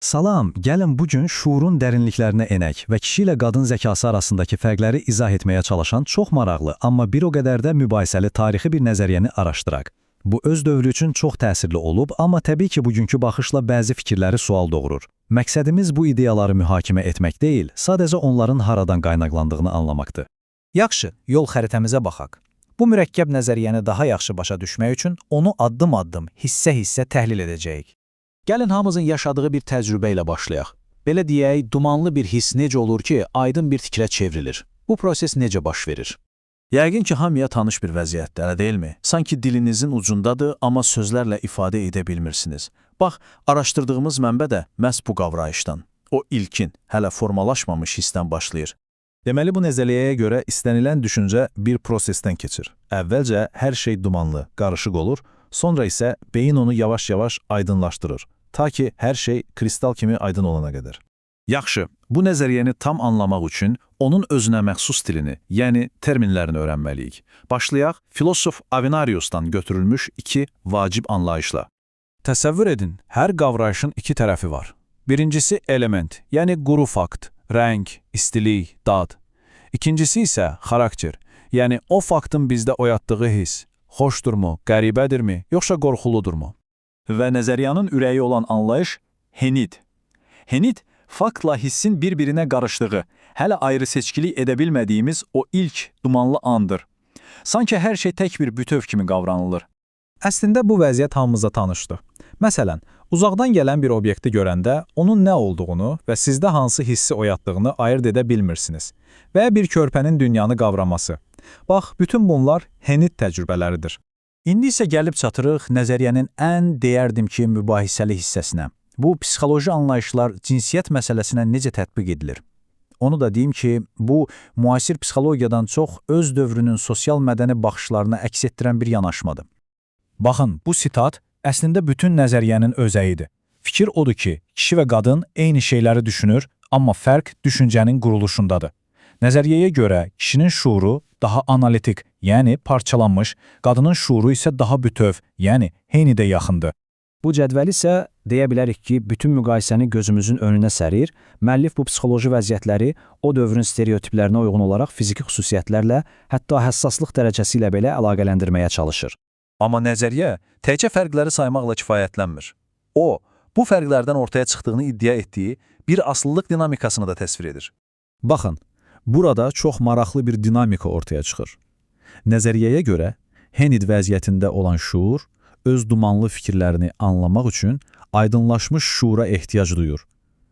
Salam, gəlin bugün şuurun dərinliklərinə enək və kişi ilə qadın zəkası arasındakı fərqləri izah etməyə çalışan çox maraqlı, amma bir o qədər də mübahisəli tarixi bir nəzəriyyəni araşdıraq. Bu öz dövrü üçün çox təsirli olub, amma təbii ki, bugünkü baxışla bəzi fikirləri sual doğurur. Məqsədimiz bu ideyaları mühakimə etmək deyil, sadəcə onların haradan qaynaqlandığını anlamaqdır. Yaxşı, yol xəritəmizə baxaq. Bu mürəkkəb nəzəriyyəni daha yaxşı başa düşmək üçün onu addım-addım, hissə-hissə təhlil edəcəyik. Gəlin hamımızın yaşadığı bir təcrübə ilə başlayaq. Belə deyək, dumanlı bir hiss necə olur ki, aydın bir fikrə çevrilir? Bu proses necə baş verir? Yəqin ki, hamıya tanış bir vəziyyətdir, elə deyilmi? Sanki dilinizin ucundadır, amma sözlərlə ifadə edə bilmirsiniz. Bax, araşdırdığımız mənbə də məhz bu qavrayışdan. O ilkin, hələ formalaşmamış hissdən başlayır. Deməli, bu nəzəriyyəyə görə istənilən düşüncə bir prosesdən keçir. Əvvəlcə hər şey dumanlı, qarışıq olur, sonra isə beyin onu yavaş-yavaş aydınlaşdırır, ta ki hər şey kristal kimi aydın olana qədər. Yaxşı, bu nəzəriyyəni tam anlamaq üçün onun özünə məxsus dilini, yəni terminlərini öyrənməliyik. Başlayaq, filosof Avenarius'dan götürülmüş iki vacib anlayışla. Təsəvvür edin, hər qavrayışın iki tərəfi var. Birincisi element, yəni quru fakt, rəng, istilik, dad. İkincisi isə xarakter, yəni o faktın bizdə oyatdığı hiss. Xoşdurmu, qəribədirmi, yoxsa qorxuludurmu? Və nəzəriyyanın ürəyi olan anlayış henid. Henid, faktla hissin bir-birinə qarışdığı, hələ ayrı seçkilik edə bilmədiyimiz o ilk dumanlı andır. Sanki hər şey tək bir bütöv kimi qavranılır. Əslində bu vəziyyət hamımıza tanışdır. Məsələn, uzaqdan gələn bir obyekti görəndə onun nə olduğunu və sizdə hansı hissi oyatdığını ayırd edə bilmirsiniz. Və bir körpənin dünyanı qavraması. Bax, bütün bunlar henid təcrübələridir. İndi isə gəlib çatırıq nəzəriyyənin ən deyərdim ki, mübahisəli hissəsinə. Bu, psixoloji anlayışlar cinsiyyət məsələsinə necə tətbiq edilir? Onu da deyim ki, bu, müasir psixologiyadan çox öz dövrünün sosial mədəni baxışlarına əks etdirən bir yanaşmadır. Baxın, bu sitat əslində bütün nəzəriyyənin özəyidir. Fikir odur ki, kişi və qadın eyni şeyləri düşünür, amma fərq düşüncənin quruluşundadır. Nəzəriyyəyə görə kişinin şuuru daha analitik, yəni parçalanmış, qadının şuuru isə daha bütöv, yəni heynidə yaxındır. Bu cədvəl isə deyə bilərik ki, bütün müqayisəni gözümüzün önünə sərir, müəllif bu psixoloji vəziyyətləri o dövrün stereotiplərinə uyğun olaraq fiziki xüsusiyyətlərlə, hətta həssaslıq dərəcəsi ilə belə əlaqələndirməyə çalışır. Amma nəzəriyyə təkcə fərqləri saymaqla kifayətlənmir. O, bu fərqlərdən ortaya çıxdığını iddia etdiyi bir asıllıq dinamikasını da təsvir edir. Baxın, burada çox maraqlı bir dinamika ortaya çıxır. Nəzəriyyəyə görə, henid vəziyyətində olan şuur, öz dumanlı fikirlərini anlamaq üçün aydınlaşmış şuura ehtiyac duyur.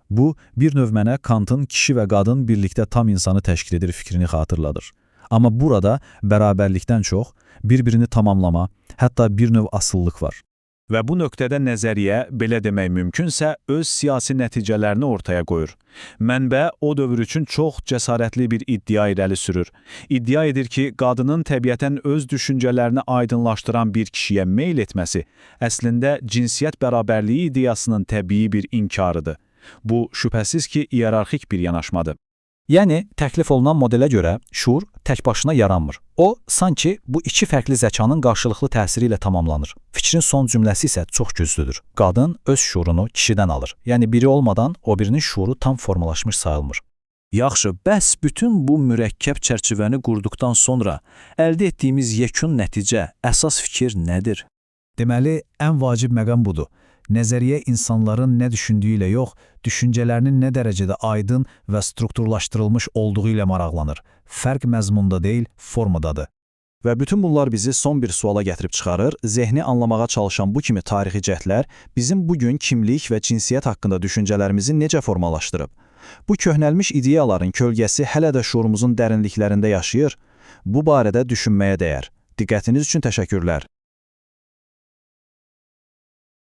Bu, bir növ mənə Kantın kişi və qadın birlikdə tam insanı təşkil edir fikrini xatırladır. Amma burada bərabərlikdən çox, bir-birini tamamlama, hətta bir növ asıllıq var. Və bu nöqtədə nəzəriyyə, belə demək mümkünsə, öz siyasi nəticələrini ortaya qoyur. Mənbə o dövr üçün çox cəsarətli bir iddia irəli sürür. İddia edir ki, qadının təbiətən öz düşüncələrini aydınlaşdıran bir kişiyə meyl etməsi əslində cinsiyyət bərabərliyi ideyasının təbii bir inkarıdır. Bu, şübhəsiz ki, iyerarxik bir yanaşmadır. Yəni, təklif olunan modelə görə şuur tək başına yaranmır. O, sanki bu iki fərqli zəkanın qarşılıqlı təsiri ilə tamamlanır. Fikrin son cümləsi isə çox güclüdür. Qadın öz şuurunu kişidən alır. Yəni, biri olmadan o birinin şuuru tam formalaşmış sayılmır. Yaxşı, bəs bütün bu mürəkkəb çərçivəni qurduqdan sonra əldə etdiyimiz yekun nəticə, əsas fikir nədir? Deməli, ən vacib məqam budur. Nəzəriyyə insanların nə düşündüyü ilə yox, düşüncələrinin nə dərəcədə aydın və strukturlaşdırılmış olduğu ilə maraqlanır. Fərq məzmunda deyil, formadadır. Və bütün bunlar bizi son bir suala gətirib çıxarır. Zehni anlamağa çalışan bu kimi tarixi cəhdlər bizim bugün kimlik və cinsiyyət haqqında düşüncələrimizi necə formalaşdırıb? Bu köhnəlmiş ideyaların kölgəsi hələ də şuurumuzun dərinliklərində yaşayır. Bu barədə düşünməyə dəyər. Diqqətiniz üçün təşəkkürlər.